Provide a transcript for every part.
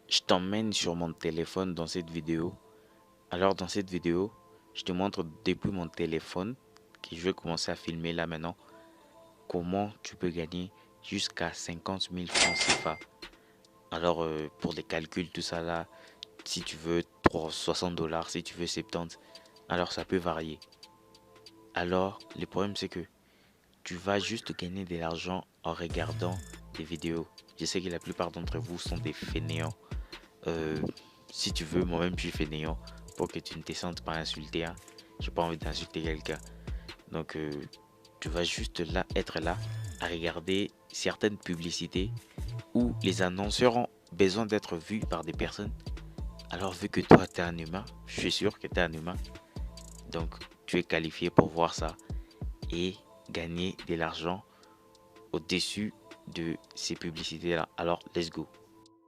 Je t'emmène sur mon téléphone dans cette vidéo. Alors dans cette vidéo, je te montre depuis mon téléphone, que je vais commencer à filmer là maintenant, comment tu peux gagner jusqu'à 50 000 francs CFA. Alors pour les calculs, tout ça là, si tu veux 60 dollars, si tu veux 70, alors ça peut varier. Alors le problème c'est que tu vas juste gagner de l'argent en regardant des vidéos. Je sais que la plupart d'entre vous sont des fainéants. Euh, Si tu veux, moi-même je suis fainéant pour que tu ne te sentes pas insulté. Hein. J'ai pas envie d'insulter quelqu'un. Donc tu vas juste là être là à regarder certaines publicités où les annonceurs ont besoin d'être vus par des personnes. Alors vu que toi tu es un humain, je suis sûr que tu es un humain, donc tu es qualifié pour voir ça et gagner de l'argent au-dessus de ces publicités-là. Alors let's go.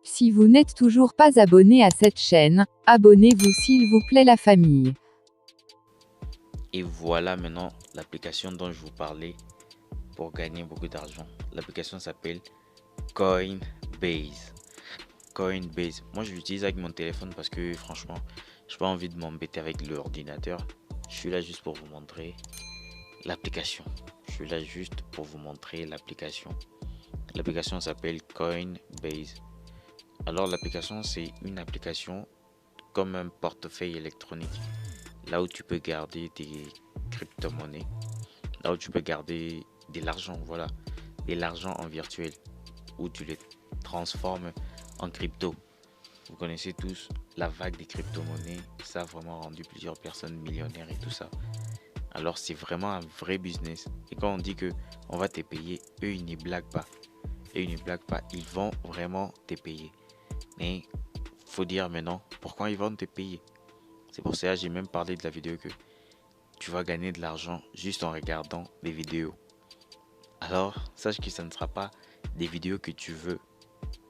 Si vous n'êtes toujours pas abonné à cette chaîne, abonnez-vous s'il vous plaît la famille. Et voilà maintenant l'application dont je vous parlais pour gagner beaucoup d'argent. L'application s'appelle Coinbase. Coinbase. Moi, je l'utilise avec mon téléphone parce que franchement, j'ai pas envie de m'embêter avec l'ordinateur. Je suis là juste pour vous montrer l'application. Je suis là juste pour vous montrer l'application. L'application s'appelle Coinbase. Alors, l'application, c'est une application comme un portefeuille électronique. Là où tu peux garder tes crypto-monnaies. Là où tu peux garder de l'argent, voilà. De l'argent en virtuel. Où tu les transformes en crypto. Vous connaissez tous la vague des crypto-monnaies. Ça a vraiment rendu plusieurs personnes millionnaires et tout ça. Alors c'est vraiment un vrai business. Et quand on dit que on va te payer, eux ils ne blaguent pas. Et ils ne blaguent pas. Ils vont vraiment te payer. Mais faut dire maintenant pourquoi ils vont te payer. C'est pour ça que j'ai même parlé de la vidéo que tu vas gagner de l'argent juste en regardant des vidéos. Alors sache que ça ne sera pas des vidéos que tu veux.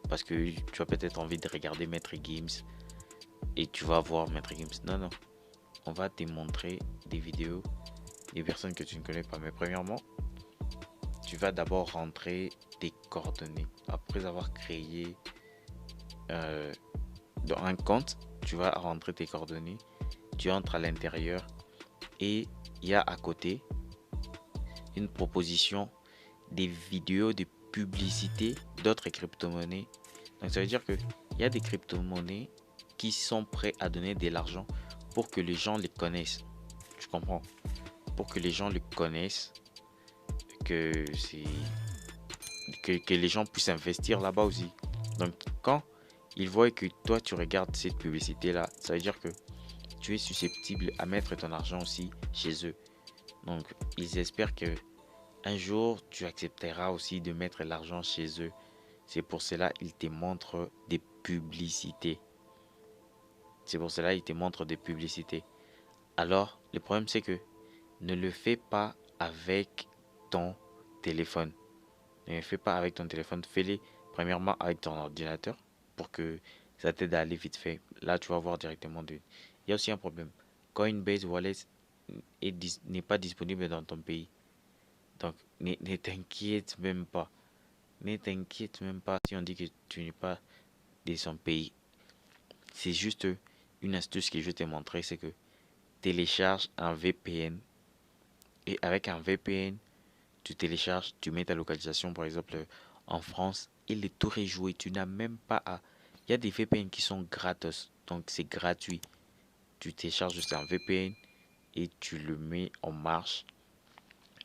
Parce que tu as peut-être envie de regarder Maître Gims et tu vas voir Maître Gims. Non, non. On va te montrer des vidéos des personnes que tu ne connais pas. Mais premièrement, tu vas d'abord rentrer tes coordonnées. Après avoir créé dans un compte, tu vas rentrer tes coordonnées. Tu entres à l'intérieur et il y a à côté une proposition des vidéos de publicité d'autres crypto-monnaies. Donc ça veut dire que il y a des crypto-monnaies qui sont prêts à donner de l'argent pour que les gens les connaissent. Tu comprends? Pour que les gens les connaissent, que c'est que les gens puissent investir là-bas aussi. Donc quand ils voient que toi tu regardes cette publicité là, ça veut dire que tu es susceptible à mettre ton argent aussi chez eux. Donc ils espèrent que un jour tu accepteras aussi de mettre l'argent chez eux. C'est pour cela qu'ils te montrent des publicités. C'est pour cela qu'ils te montrent des publicités. Alors, le problème c'est que ne le fais pas avec ton téléphone. Ne le fais pas avec ton téléphone. Fais-les premièrement avec ton ordinateur pour que ça t'aide à aller vite fait. Là, tu vas voir directement de. Il y a aussi un problème. Coinbase Wallet n'est pas disponible dans ton pays. Donc, ne t'inquiète même pas. Ne t'inquiète même pas si on dit que tu n'es pas de son pays. C'est juste une astuce que je t'ai montré, c'est que télécharge un VPN et avec un VPN, tu télécharges, tu mets ta localisation par exemple en France et le tour est joué. Tu n'as même pas à. Il y a des VPN qui sont gratos, donc c'est gratuit. Tu télécharges juste un VPN et tu le mets en marche.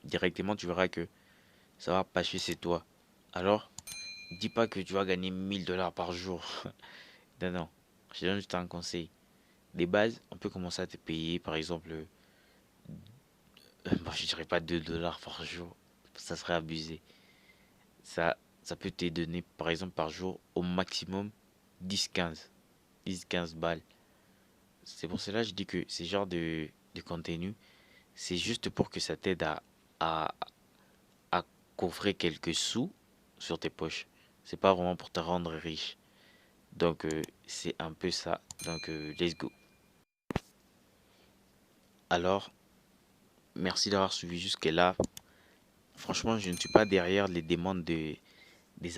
Directement, tu verras que ça va passer chez toi. Alors, dis pas que tu vas gagner 1000 dollars par jour. Non, non. Je te donne juste un conseil. Des bases, on peut commencer à te payer par exemple, bon, je dirais pas 2 dollars par jour. Ça serait abusé. Ça peut te donner par exemple par jour au maximum 10-15. 10-15 balles. C'est pour cela que je dis que ces genres de contenu, c'est juste pour que ça t'aide à, à coffrer quelques sous sur tes poches. C'est pas vraiment pour te rendre riche. Donc c'est un peu ça. Donc let's go. Alors, merci d'avoir suivi jusque là. Franchement, je ne suis pas derrière les demandes des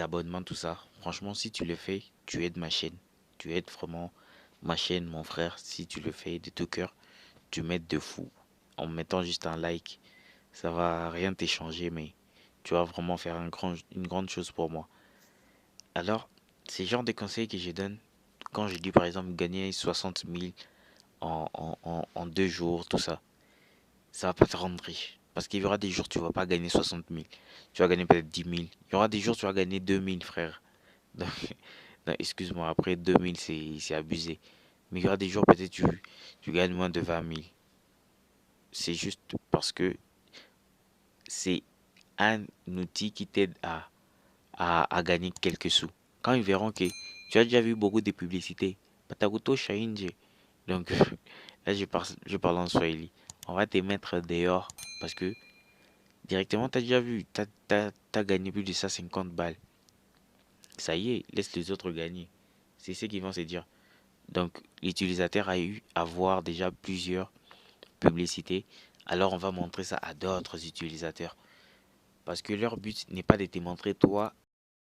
abonnements, tout ça. Franchement, si tu le fais, tu aides ma chaîne. tu aides vraiment ma chaîne, mon frère, si tu le fais de tout cœur, tu m'aides de fou. En mettant juste un like, ça va rien t'échanger, mais tu vas vraiment faire une grande chose pour moi. Alors, c'est le genre de conseils que je donne quand je dis par exemple gagner 60 000 en 2 jours, tout ça. Ça va pas te rendre riche. Parce qu'il y aura des jours où tu vas pas gagner 60 000. Tu vas gagner peut-être 10 000. Il y aura des jours où tu vas gagner 2 000, frère. Donc, non, excuse-moi, après 2 000 c'est abusé. Mais il y aura des jours peut-être tu gagnes moins de 20 000. C'est juste parce que c'est un outil qui t'aide à gagner quelques sous. Quand ils verront que tu as déjà vu beaucoup de publicités, Patagoto Shainje. Donc là, je parle en Swahili. On va te mettre dehors parce que directement, tu as déjà vu, t'as gagné plus de ça 50 balles. Ça y est, laisse les autres gagner. C'est ce qu'ils vont se dire. Donc, l'utilisateur a eu à voir déjà plusieurs publicités. Alors, on va montrer ça à d'autres utilisateurs. Parce que leur but n'est pas de te montrer toi